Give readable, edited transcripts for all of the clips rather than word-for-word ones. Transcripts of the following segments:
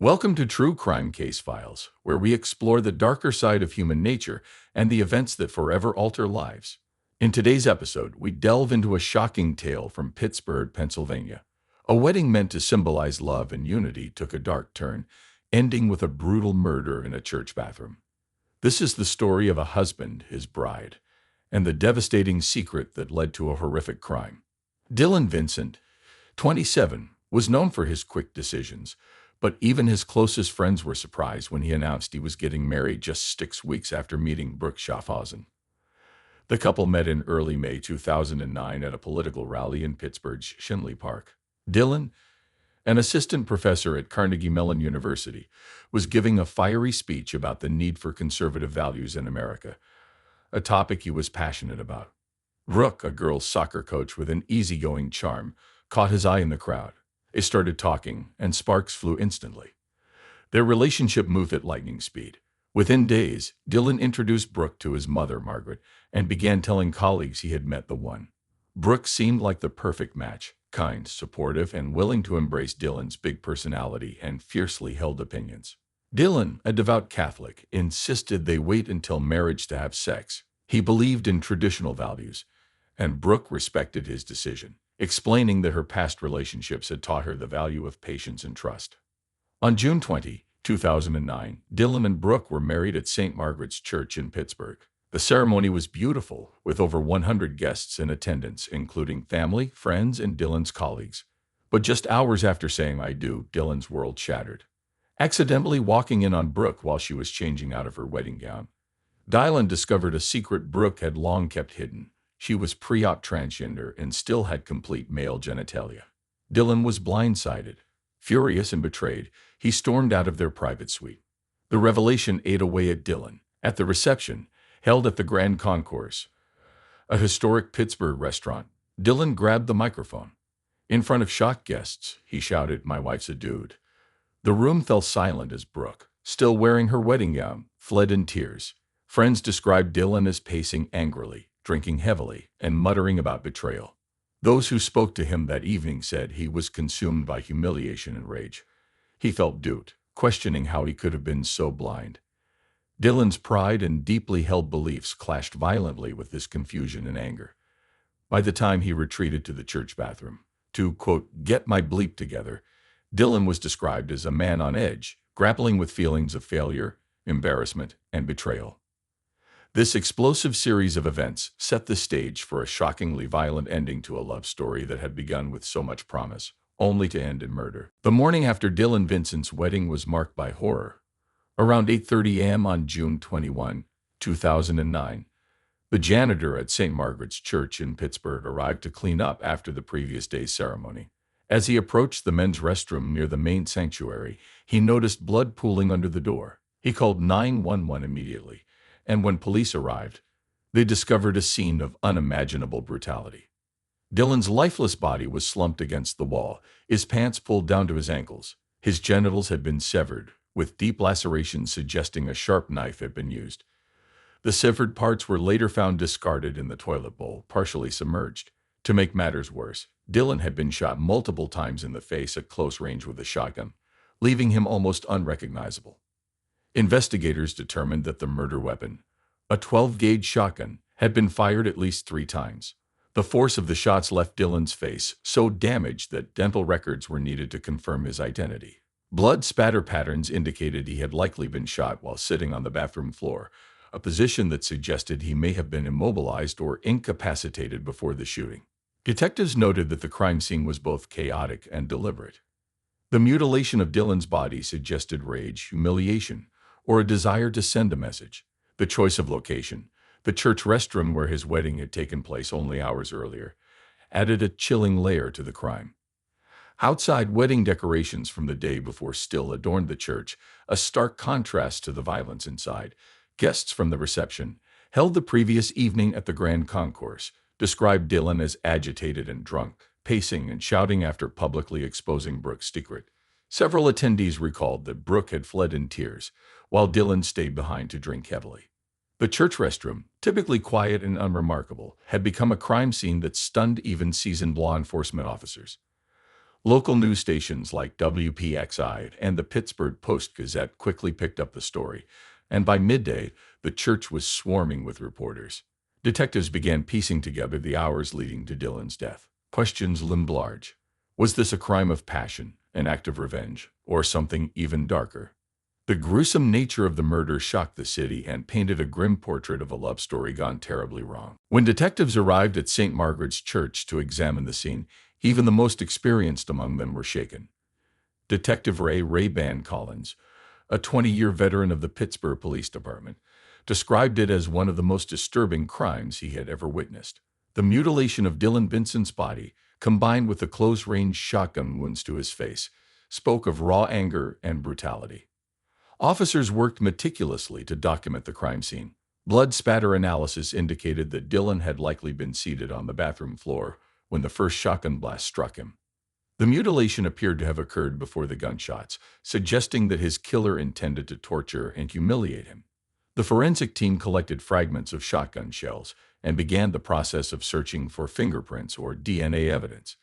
Welcome to True Crime Case Files, where we explore the darker side of human nature and the events that forever alter lives. In today's episode, we delve into a shocking tale from Pittsburgh, Pennsylvania. A wedding meant to symbolize love and unity took a dark turn, ending with a brutal murder in a church bathroom. This is the story of a husband, his bride, and the devastating secret that led to a horrific crime. Dylan Vincent, 27, was known for his quick decisions, but even his closest friends were surprised when he announced he was getting married just 6 weeks after meeting Brooke Schaffhausen. The couple met in early May 2009 at a political rally in Pittsburgh's Schenley Park. Dylan, an assistant professor at Carnegie Mellon University, was giving a fiery speech about the need for conservative values in America, a topic he was passionate about. Brooke, a girls' soccer coach with an easygoing charm, caught his eye in the crowd. They started talking, and sparks flew instantly. Their relationship moved at lightning speed. Within days, Dylan introduced Brooke to his mother, Margaret, and began telling colleagues he had met the one. Brooke seemed like the perfect match, kind, supportive, and willing to embrace Dylan's big personality and fiercely held opinions. Dylan, a devout Catholic, insisted they wait until marriage to have sex. He believed in traditional values, and Brooke respected his decision, explaining that her past relationships had taught her the value of patience and trust. On June 20, 2009, Dylan and Brooke were married at St. Margaret's Church in Pittsburgh. The ceremony was beautiful, with over 100 guests in attendance, including family, friends, and Dylan's colleagues. But just hours after saying "I do," Dylan's world shattered. Accidentally walking in on Brooke while she was changing out of her wedding gown, Dylan discovered a secret Brooke had long kept hidden. She was pre-op transgender and still had complete male genitalia. Dylan was blindsided. Furious and betrayed, he stormed out of their private suite. The revelation ate away at Dylan. At the reception, held at the Grand Concourse, a historic Pittsburgh restaurant, Dylan grabbed the microphone. In front of shocked guests, he shouted, "My wife's a dude." The room fell silent as Brooke, still wearing her wedding gown, fled in tears. Friends described Dylan as pacing angrily, drinking heavily, and muttering about betrayal. Those who spoke to him that evening said he was consumed by humiliation and rage. He felt duped, questioning how he could have been so blind. Dylan's pride and deeply held beliefs clashed violently with this confusion and anger. By the time he retreated to the church bathroom to, quote, "get my bleep together," Dylan was described as a man on edge, grappling with feelings of failure, embarrassment, and betrayal. This explosive series of events set the stage for a shockingly violent ending to a love story that had begun with so much promise, only to end in murder. The morning after Dylan Vincent's wedding was marked by horror. Around 8:30 a.m. on June 21, 2009, the janitor at St. Margaret's Church in Pittsburgh arrived to clean up after the previous day's ceremony. As he approached the men's restroom near the main sanctuary, he noticed blood pooling under the door. He called 911 immediately, and when police arrived, they discovered a scene of unimaginable brutality. Dylan's lifeless body was slumped against the wall, his pants pulled down to his ankles. His genitals had been severed, with deep lacerations suggesting a sharp knife had been used. The severed parts were later found discarded in the toilet bowl, partially submerged. To make matters worse, Dylan had been shot multiple times in the face at close range with a shotgun, leaving him almost unrecognizable. Investigators determined that the murder weapon, a 12-gauge shotgun, had been fired at least 3 times. The force of the shots left Dylan's face so damaged that dental records were needed to confirm his identity. Blood spatter patterns indicated he had likely been shot while sitting on the bathroom floor, a position that suggested he may have been immobilized or incapacitated before the shooting. Detectives noted that the crime scene was both chaotic and deliberate. The mutilation of Dylan's body suggested rage, humiliation, or a desire to send a message. The choice of location, the church restroom where his wedding had taken place only hours earlier, added a chilling layer to the crime. Outside wedding decorations from the day before still adorned the church, a stark contrast to the violence inside. Guests from the reception, held the previous evening at the Grand Concourse, described Dylan as agitated and drunk, pacing and shouting after publicly exposing Brooke's secret. Several attendees recalled that Brooke had fled in tears, while Dylan stayed behind to drink heavily. The church restroom, typically quiet and unremarkable, had become a crime scene that stunned even seasoned law enforcement officers. Local news stations like WPXI and the Pittsburgh Post-Gazette quickly picked up the story, and by midday, the church was swarming with reporters. Detectives began piecing together the hours leading to Dylan's death. Questions loomed large. Was this a crime of passion, an act of revenge, or something even darker? The gruesome nature of the murder shocked the city and painted a grim portrait of a love story gone terribly wrong. When detectives arrived at St. Margaret's Church to examine the scene, even the most experienced among them were shaken. Detective Ray Ban Collins, a 20-year veteran of the Pittsburgh Police Department, described it as one of the most disturbing crimes he had ever witnessed. The mutilation of Dylan Benson's body, combined with the close-range shotgun wounds to his face, spoke of raw anger and brutality. Officers worked meticulously to document the crime scene. Blood spatter analysis indicated that Dylan had likely been seated on the bathroom floor when the first shotgun blast struck him. The mutilation appeared to have occurred before the gunshots, suggesting that his killer intended to torture and humiliate him. The forensic team collected fragments of shotgun shells and began the process of searching for fingerprints or DNA evidence,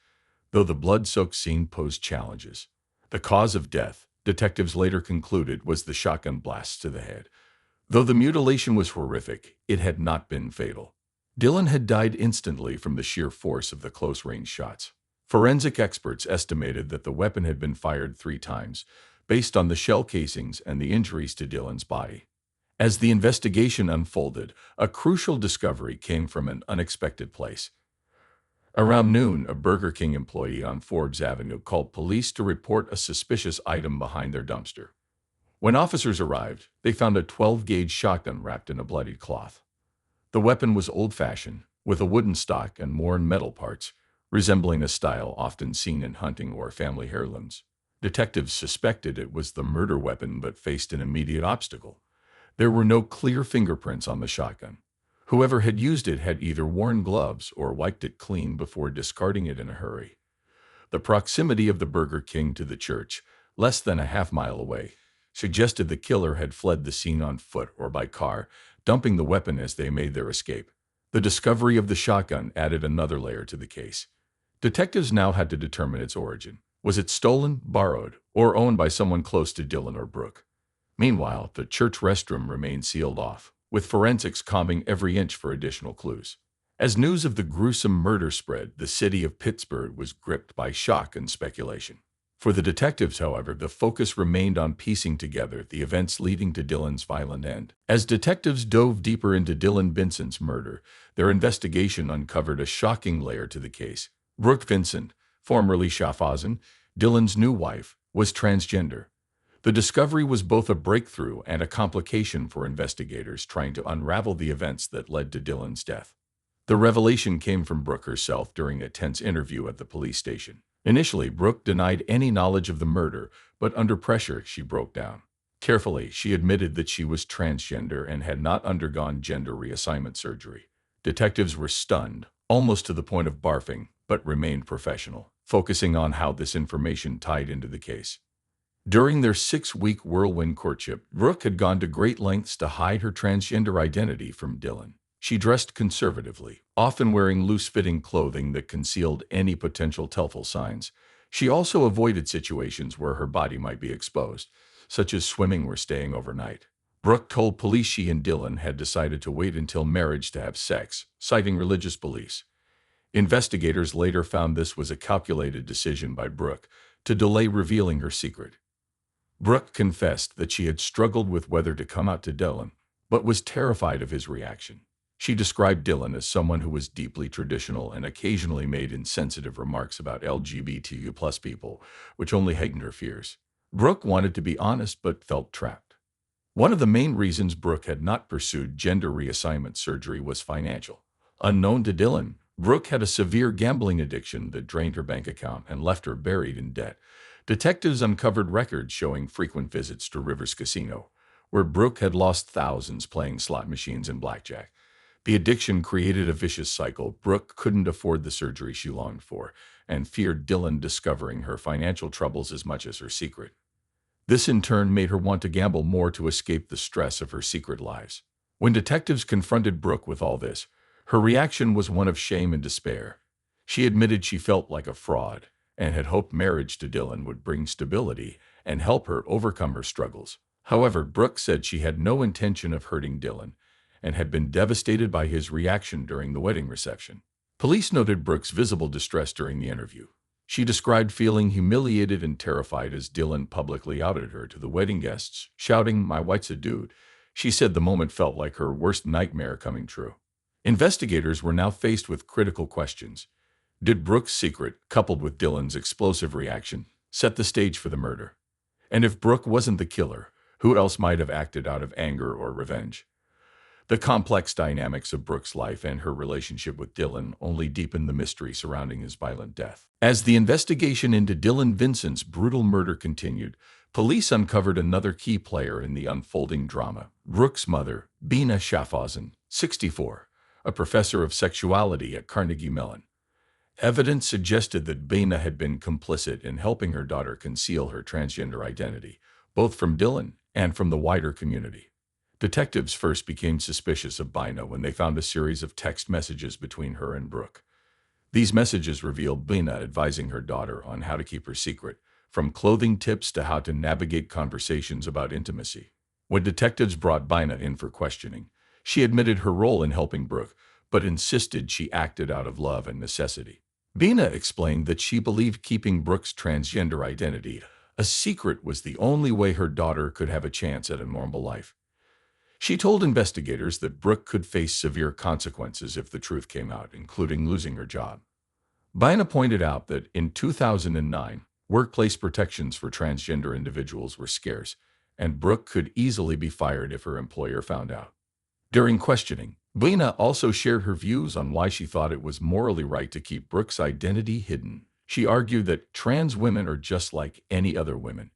though the blood-soaked scene posed challenges. The cause of death, detectives later concluded, was the shotgun blasts to the head. Though the mutilation was horrific, it had not been fatal. Dylan had died instantly from the sheer force of the close-range shots. Forensic experts estimated that the weapon had been fired 3 times, based on the shell casings and the injuries to Dylan's body. As the investigation unfolded, a crucial discovery came from an unexpected place. Around noon, a Burger King employee on Forbes Avenue called police to report a suspicious item behind their dumpster. When officers arrived, they found a 12-gauge shotgun wrapped in a bloodied cloth. The weapon was old-fashioned, with a wooden stock and worn metal parts, resembling a style often seen in hunting or family heirlooms. Detectives suspected it was the murder weapon but faced an immediate obstacle. There were no clear fingerprints on the shotgun. Whoever had used it had either worn gloves or wiped it clean before discarding it in a hurry. The proximity of the Burger King to the church, less than a half-mile away, suggested the killer had fled the scene on foot or by car, dumping the weapon as they made their escape. The discovery of the shotgun added another layer to the case. Detectives now had to determine its origin. Was it stolen, borrowed, or owned by someone close to Dylan or Brooke? Meanwhile, the church restroom remained sealed off, with forensics combing every inch for additional clues. As news of the gruesome murder spread, the city of Pittsburgh was gripped by shock and speculation. For the detectives, however, the focus remained on piecing together the events leading to Dylan's violent end. As detectives dove deeper into Dylan Benson's murder, their investigation uncovered a shocking layer to the case. Brooke Vincent, formerly Schaffhausen, Dylan's new wife, was transgender. The discovery was both a breakthrough and a complication for investigators trying to unravel the events that led to Dylan's death. The revelation came from Brooke herself during a tense interview at the police station. Initially, Brooke denied any knowledge of the murder, but under pressure, she broke down. Carefully, she admitted that she was transgender and had not undergone gender reassignment surgery. Detectives were stunned, almost to the point of barfing, but remained professional, focusing on how this information tied into the case. During their 6-week whirlwind courtship, Brooke had gone to great lengths to hide her transgender identity from Dylan. She dressed conservatively, often wearing loose-fitting clothing that concealed any potential telltale signs. She also avoided situations where her body might be exposed, such as swimming or staying overnight. Brooke told police she and Dylan had decided to wait until marriage to have sex, citing religious beliefs. Investigators later found this was a calculated decision by Brooke to delay revealing her secret. Brooke confessed that she had struggled with whether to come out to Dylan, but was terrified of his reaction. She described Dylan as someone who was deeply traditional and occasionally made insensitive remarks about LGBTQ+ people, which only heightened her fears. Brooke wanted to be honest but felt trapped. One of the main reasons Brooke had not pursued gender reassignment surgery was financial. Unknown to Dylan, Brooke had a severe gambling addiction that drained her bank account and left her buried in debt. Detectives uncovered records showing frequent visits to Rivers Casino, where Brooke had lost thousands playing slot machines and blackjack. The addiction created a vicious cycle. Brooke couldn't afford the surgery she longed for and feared Dylan discovering her financial troubles as much as her secret. This in turn made her want to gamble more to escape the stress of her secret lives. When detectives confronted Brooke with all this, her reaction was one of shame and despair. She admitted she felt like a fraud and had hoped marriage to Dylan would bring stability and help her overcome her struggles. However, Brooke said she had no intention of hurting Dylan and had been devastated by his reaction during the wedding reception. Police noted Brooke's visible distress during the interview. She described feeling humiliated and terrified as Dylan publicly outed her to the wedding guests, shouting, "My wife's a dude." She said the moment felt like her worst nightmare coming true. Investigators were now faced with critical questions. Did Brooke's secret, coupled with Dylan's explosive reaction, set the stage for the murder? And if Brooke wasn't the killer, who else might have acted out of anger or revenge? The complex dynamics of Brooke's life and her relationship with Dylan only deepened the mystery surrounding his violent death. As the investigation into Dylan Vincent's brutal murder continued, police uncovered another key player in the unfolding drama: Brooke's mother, Bina Schaffhausen, 64, a professor of sexuality at Carnegie Mellon. Evidence suggested that Bina had been complicit in helping her daughter conceal her transgender identity, both from Dylan and from the wider community. Detectives first became suspicious of Bina when they found a series of text messages between her and Brooke. These messages revealed Bina advising her daughter on how to keep her secret, from clothing tips to how to navigate conversations about intimacy. When detectives brought Bina in for questioning, she admitted her role in helping Brooke, but insisted she acted out of love and necessity. Bina explained that she believed keeping Brooke's transgender identity a secret was the only way her daughter could have a chance at a normal life. She told investigators that Brooke could face severe consequences if the truth came out, including losing her job. Bina pointed out that in 2009, workplace protections for transgender individuals were scarce, and Brooke could easily be fired if her employer found out. During questioning, Bina also shared her views on why she thought it was morally right to keep Brooke's identity hidden. She argued that trans women are just like any other women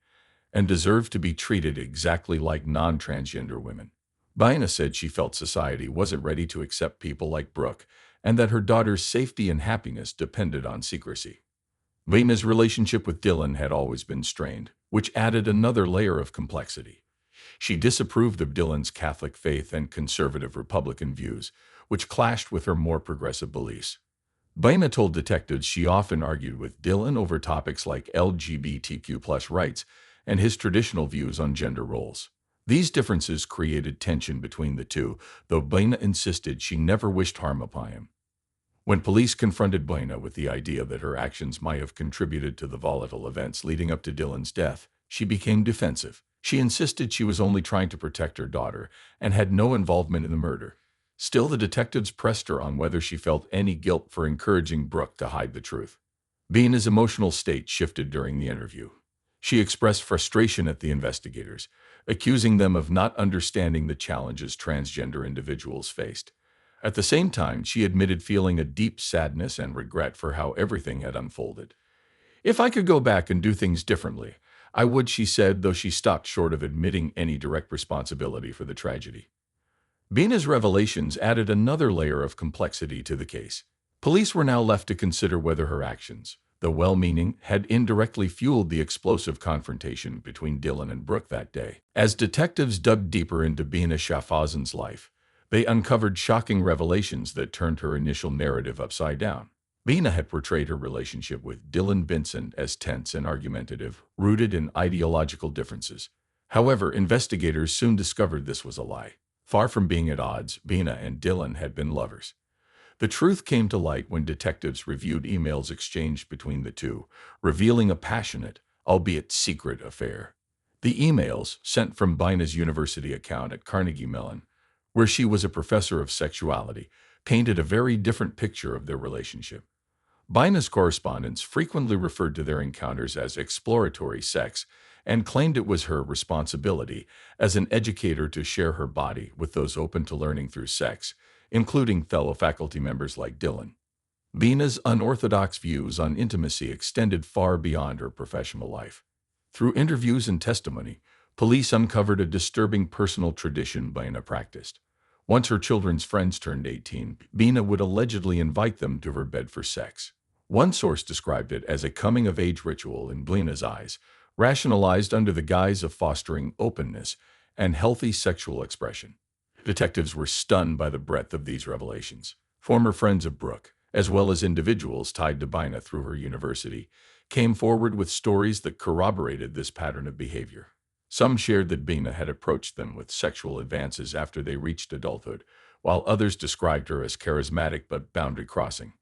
and deserve to be treated exactly like non-transgender women. Bina said she felt society wasn't ready to accept people like Brooke and that her daughter's safety and happiness depended on secrecy. Bina's relationship with Dylan had always been strained, which added another layer of complexity. She disapproved of Dylan's Catholic faith and conservative Republican views, which clashed with her more progressive beliefs. Bina told detectives she often argued with Dylan over topics like LGBTQ+ rights and his traditional views on gender roles. These differences created tension between the two, though Bina insisted she never wished harm upon him. When police confronted Bina with the idea that her actions might have contributed to the volatile events leading up to Dylan's death, she became defensive. She insisted she was only trying to protect her daughter and had no involvement in the murder. Still, the detectives pressed her on whether she felt any guilt for encouraging Brooke to hide the truth. Bina's emotional state shifted during the interview. She expressed frustration at the investigators, accusing them of not understanding the challenges transgender individuals faced. At the same time, she admitted feeling a deep sadness and regret for how everything had unfolded. "If I could go back and do things differently, I would," she said, though she stopped short of admitting any direct responsibility for the tragedy. Bina's revelations added another layer of complexity to the case. Police were now left to consider whether her actions, though well-meaning, had indirectly fueled the explosive confrontation between Dylan and Brooke that day. As detectives dug deeper into Bina Schaffhausen's life, they uncovered shocking revelations that turned her initial narrative upside down. Bina had portrayed her relationship with Dylan Vincent as tense and argumentative, rooted in ideological differences. However, investigators soon discovered this was a lie. Far from being at odds, Bina and Dylan had been lovers. The truth came to light when detectives reviewed emails exchanged between the two, revealing a passionate, albeit secret, affair. The emails, sent from Bina's university account at Carnegie Mellon, where she was a professor of sexuality, painted a very different picture of their relationship. Bina's correspondents frequently referred to their encounters as exploratory sex and claimed it was her responsibility as an educator to share her body with those open to learning through sex, including fellow faculty members like Dylan. Bina's unorthodox views on intimacy extended far beyond her professional life. Through interviews and testimony, police uncovered a disturbing personal tradition Bina practiced. Once her children's friends turned 18, Bina would allegedly invite them to her bed for sex. One source described it as a coming-of-age ritual in Bina's eyes, rationalized under the guise of fostering openness and healthy sexual expression. Detectives were stunned by the breadth of these revelations. Former friends of Brooke, as well as individuals tied to Bina through her university, came forward with stories that corroborated this pattern of behavior. Some shared that Bina had approached them with sexual advances after they reached adulthood, while others described her as charismatic but boundary-crossing.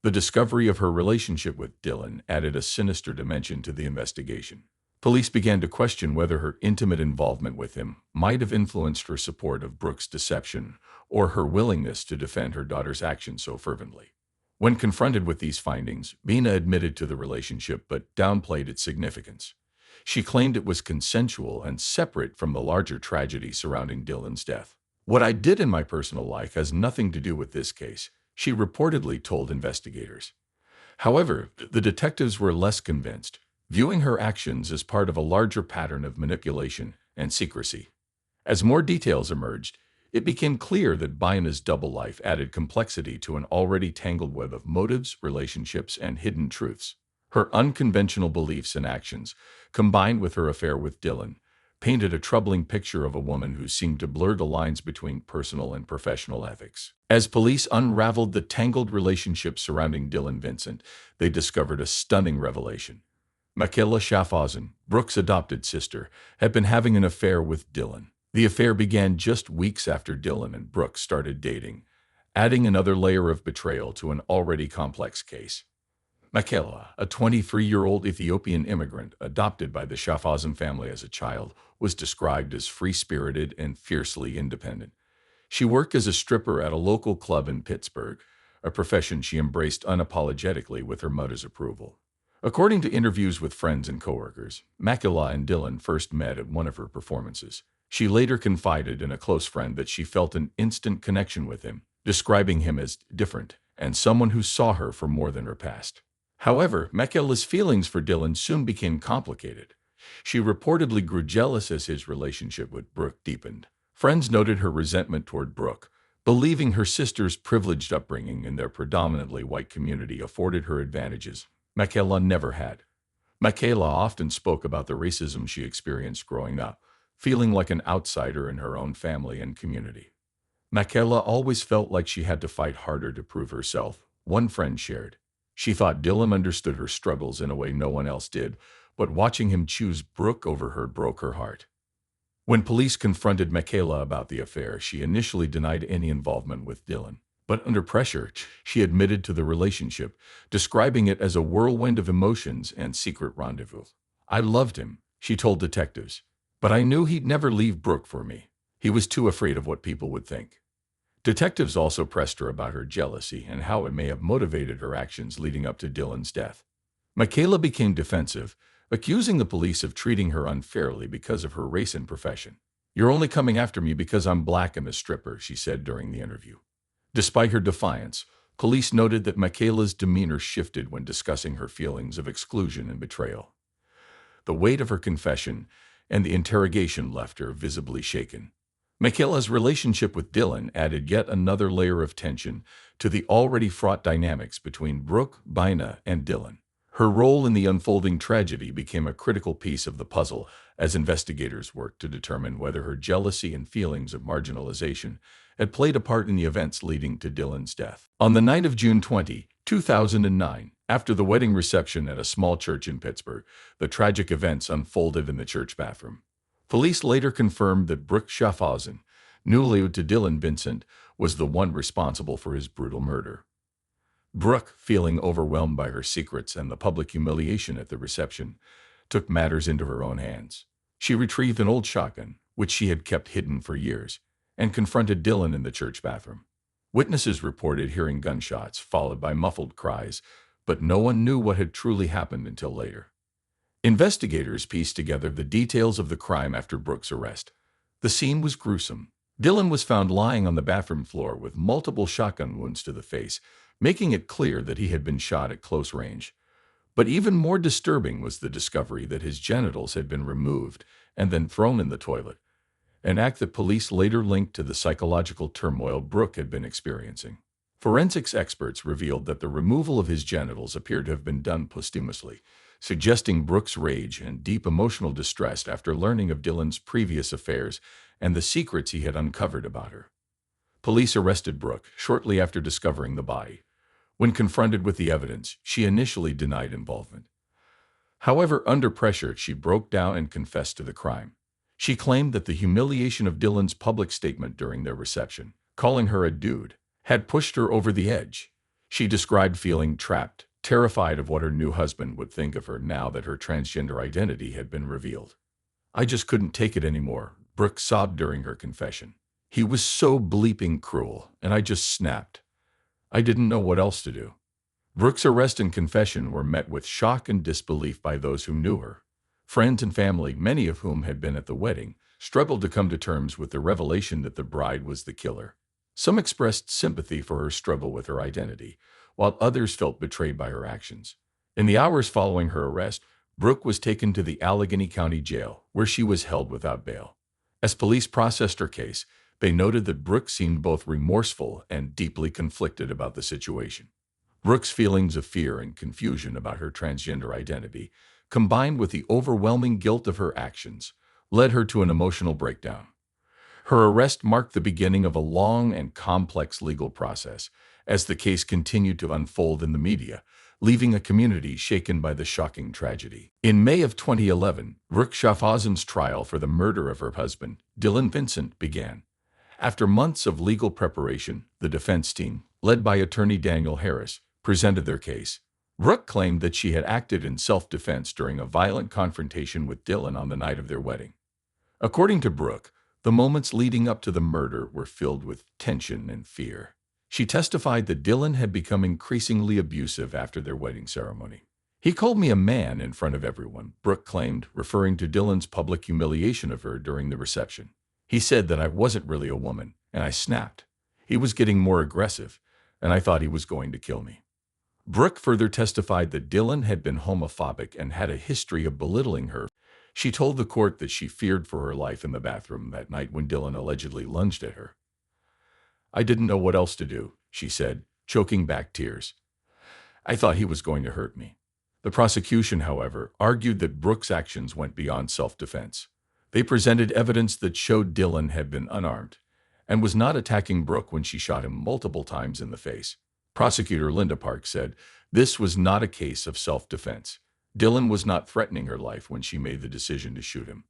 The discovery of her relationship with Dylan added a sinister dimension to the investigation. Police began to question whether her intimate involvement with him might have influenced her support of Brooke's deception or her willingness to defend her daughter's actions so fervently. When confronted with these findings, Bina admitted to the relationship but downplayed its significance. She claimed it was consensual and separate from the larger tragedy surrounding Dylan's death. "What I did in my personal life has nothing to do with this case," she reportedly told investigators. However, the detectives were less convinced, viewing her actions as part of a larger pattern of manipulation and secrecy. As more details emerged, it became clear that Bina's double life added complexity to an already tangled web of motives, relationships, and hidden truths. Her unconventional beliefs and actions, combined with her affair with Dylan, painted a troubling picture of a woman who seemed to blur the lines between personal and professional ethics. As police unraveled the tangled relationship surrounding Dylan Vincent, they discovered a stunning revelation. Michaela Schaffhausen, Brooke's adopted sister, had been having an affair with Dylan. The affair began just weeks after Dylan and Brooke started dating, adding another layer of betrayal to an already complex case. Michaela, a 23-year-old Ethiopian immigrant adopted by the Schaffhausen family as a child, was described as free-spirited and fiercely independent. She worked as a stripper at a local club in Pittsburgh, a profession she embraced unapologetically with her mother's approval. According to interviews with friends and coworkers, Michaela and Dylan first met at one of her performances. She later confided in a close friend that she felt an instant connection with him, describing him as different and someone who saw her for more than her past. However, Michaela's feelings for Dylan soon became complicated. She reportedly grew jealous as his relationship with Brooke deepened. Friends noted her resentment toward Brooke, believing her sister's privileged upbringing in their predominantly white community afforded her advantages Michaela never had. Michaela often spoke about the racism she experienced growing up, feeling like an outsider in her own family and community. Michaela always felt like she had to fight harder to prove herself, one friend shared. She thought Dylan understood her struggles in a way no one else did, but watching him choose Brooke over her broke her heart. When police confronted Michaela about the affair, she initially denied any involvement with Dylan. But under pressure, she admitted to the relationship, describing it as a whirlwind of emotions and secret rendezvous. "I loved him," she told detectives, "but I knew he'd never leave Brooke for me. He was too afraid of what people would think." Detectives also pressed her about her jealousy and how it may have motivated her actions leading up to Dylan's death. Michaela became defensive, accusing the police of treating her unfairly because of her race and profession. "You're only coming after me because I'm black and a stripper," she said during the interview. Despite her defiance, police noted that Michaela's demeanor shifted when discussing her feelings of exclusion and betrayal. The weight of her confession and the interrogation left her visibly shaken. Michaela's relationship with Dylan added yet another layer of tension to the already fraught dynamics between Brooke, Bina, and Dylan. Her role in the unfolding tragedy became a critical piece of the puzzle as investigators worked to determine whether her jealousy and feelings of marginalization had played a part in the events leading to Dylan's death. On the night of June 20, 2009, after the wedding reception at a small church in Pittsburgh, the tragic events unfolded in the church bathroom. Police later confirmed that Brooke Schaffhausen, newly to Dylan Vincent, was the one responsible for his brutal murder. Brooke, feeling overwhelmed by her secrets and the public humiliation at the reception, took matters into her own hands. She retrieved an old shotgun, which she had kept hidden for years, and confronted Dylan in the church bathroom. Witnesses reported hearing gunshots, followed by muffled cries, but no one knew what had truly happened until later. Investigators pieced together the details of the crime after Brooke's arrest. The scene was gruesome. Dylan was found lying on the bathroom floor with multiple shotgun wounds to the face, making it clear that he had been shot at close range. But even more disturbing was the discovery that his genitals had been removed and then thrown in the toilet, an act that police later linked to the psychological turmoil Brooke had been experiencing. Forensics experts revealed that the removal of his genitals appeared to have been done posthumously, suggesting Brooke's rage and deep emotional distress after learning of Dylan's previous affairs and the secrets he had uncovered about her. Police arrested Brooke shortly after discovering the body. When confronted with the evidence, she initially denied involvement. However, under pressure, she broke down and confessed to the crime. She claimed that the humiliation of Dylan's public statement during their reception, calling her a dude, had pushed her over the edge. She described feeling trapped, terrified of what her new husband would think of her now that her transgender identity had been revealed. "I just couldn't take it anymore," Brooke sobbed during her confession. "He was so bleeping cruel, and I just snapped. I didn't know what else to do." Brooke's arrest and confession were met with shock and disbelief by those who knew her. Friends and family, many of whom had been at the wedding, struggled to come to terms with the revelation that the bride was the killer. Some expressed sympathy for her struggle with her identity, while others felt betrayed by her actions. In the hours following her arrest, Brooke was taken to the Allegheny County Jail, where she was held without bail. As police processed her case, they noted that Brooke seemed both remorseful and deeply conflicted about the situation. Brooke's feelings of fear and confusion about her transgender identity, combined with the overwhelming guilt of her actions, led her to an emotional breakdown. Her arrest marked the beginning of a long and complex legal process as the case continued to unfold in the media, leaving a community shaken by the shocking tragedy. In May of 2011, Brooke Schaffhausen's trial for the murder of her husband, Dylan Vincent, began. After months of legal preparation, the defense team, led by attorney Daniel Harris, presented their case. Brooke claimed that she had acted in self-defense during a violent confrontation with Dylan on the night of their wedding. According to Brooke, the moments leading up to the murder were filled with tension and fear. She testified that Dylan had become increasingly abusive after their wedding ceremony. "He called me a man in front of everyone," Brooke claimed, referring to Dylan's public humiliation of her during the reception. "He said that I wasn't really a woman, and I snapped. He was getting more aggressive, and I thought he was going to kill me." Brooke further testified that Dylan had been homophobic and had a history of belittling her. She told the court that she feared for her life in the bathroom that night when Dylan allegedly lunged at her. "I didn't know what else to do," she said, choking back tears. "I thought he was going to hurt me." The prosecution, however, argued that Brooke's actions went beyond self-defense. They presented evidence that showed Dylan had been unarmed and was not attacking Brooke when she shot him multiple times in the face. Prosecutor Linda Park said this was not a case of self-defense. Dylan was not threatening her life when she made the decision to shoot him.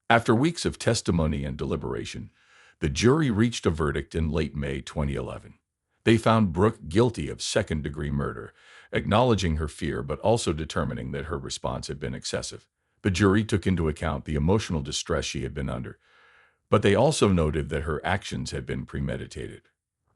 After weeks of testimony and deliberation, the jury reached a verdict in late May 2011. They found Brooke guilty of second-degree murder, acknowledging her fear but also determining that her response had been excessive. The jury took into account the emotional distress she had been under, but they also noted that her actions had been premeditated.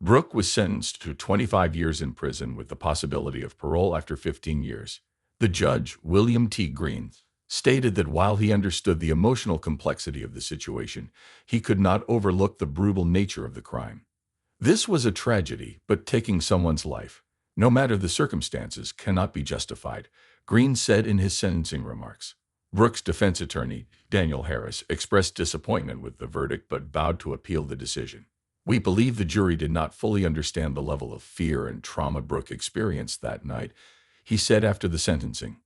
Brooke was sentenced to 25 years in prison with the possibility of parole after 15 years. The judge, William T. Green, stated that while he understood the emotional complexity of the situation, he could not overlook the brutal nature of the crime. "This was a tragedy, but taking someone's life, no matter the circumstances, cannot be justified," Green said in his sentencing remarks. Brooke's defense attorney, Daniel Harris, expressed disappointment with the verdict but vowed to appeal the decision. "We believe the jury did not fully understand the level of fear and trauma Brooke experienced that night," he said after the sentencing.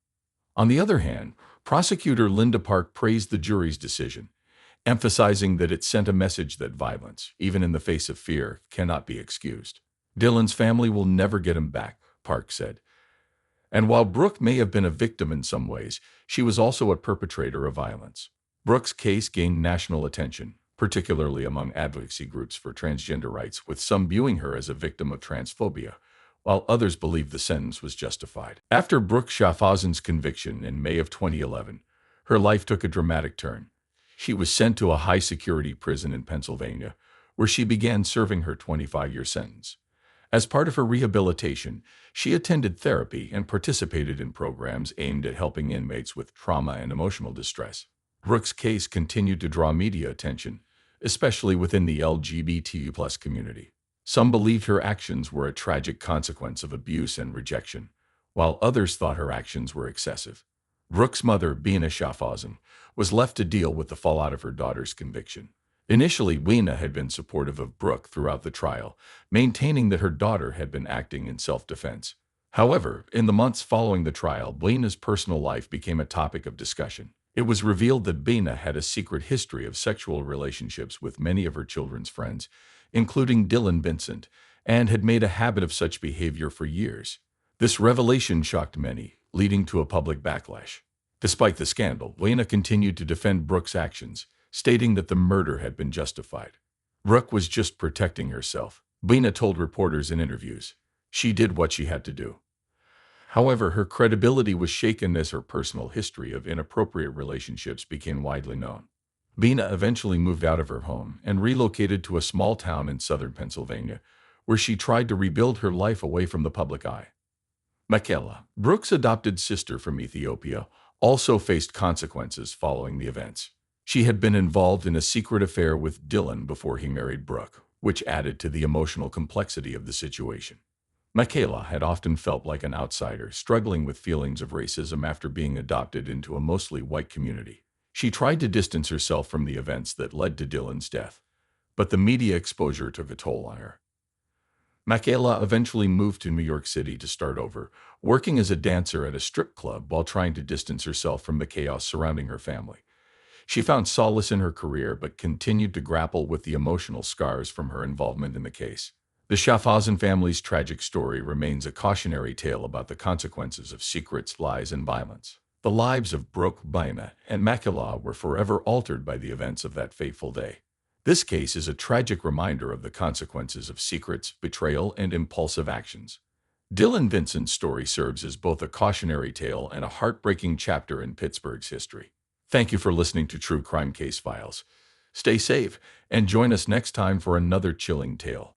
On the other hand, prosecutor Linda Park praised the jury's decision, emphasizing that it sent a message that violence, even in the face of fear, cannot be excused. "Dylan's family will never get him back," Park said. And while Brooke may have been a victim in some ways, she was also a perpetrator of violence. Brooke's case gained national attention, particularly among advocacy groups for transgender rights, with some viewing her as a victim of transphobia, while others believed the sentence was justified. After Brooke Schaffhausen's conviction in May of 2011, her life took a dramatic turn. She was sent to a high-security prison in Pennsylvania, where she began serving her 25-year sentence. As part of her rehabilitation, she attended therapy and participated in programs aimed at helping inmates with trauma and emotional distress. Brooke's case continued to draw media attention, especially within the LGBTQ+ community. Some believed her actions were a tragic consequence of abuse and rejection, while others thought her actions were excessive. Brooke's mother, Bina Schaffhausen, was left to deal with the fallout of her daughter's conviction. Initially, Bina had been supportive of Brooke throughout the trial, maintaining that her daughter had been acting in self-defense. However, in the months following the trial, Bina's personal life became a topic of discussion. It was revealed that Bina had a secret history of sexual relationships with many of her children's friends, including Dylan Vincent, and had made a habit of such behavior for years. This revelation shocked many, leading to a public backlash. Despite the scandal, Lena continued to defend Brooke's actions, stating that the murder had been justified. Brooke was just protecting herself, Lena told reporters in interviews. She did what she had to do. However, her credibility was shaken as her personal history of inappropriate relationships became widely known. Lena eventually moved out of her home and relocated to a small town in southern Pennsylvania, where she tried to rebuild her life away from the public eye. Michaela, Brooke's adopted sister from Ethiopia, also faced consequences following the events. She had been involved in a secret affair with Dylan before he married Brooke, which added to the emotional complexity of the situation. Michaela had often felt like an outsider, struggling with feelings of racism after being adopted into a mostly white community. She tried to distance herself from the events that led to Dylan's death, but the media exposure took a toll on her. Michaela eventually moved to New York City to start over, working as a dancer at a strip club while trying to distance herself from the chaos surrounding her family. She found solace in her career but continued to grapple with the emotional scars from her involvement in the case. The Schaffhausen family's tragic story remains a cautionary tale about the consequences of secrets, lies, and violence. The lives of Brooke, Lena, and Michaela were forever altered by the events of that fateful day. This case is a tragic reminder of the consequences of secrets, betrayal, and impulsive actions. Dylan Vincent's story serves as both a cautionary tale and a heartbreaking chapter in Pittsburgh's history. Thank you for listening to True Crime Case Files. Stay safe and join us next time for another chilling tale.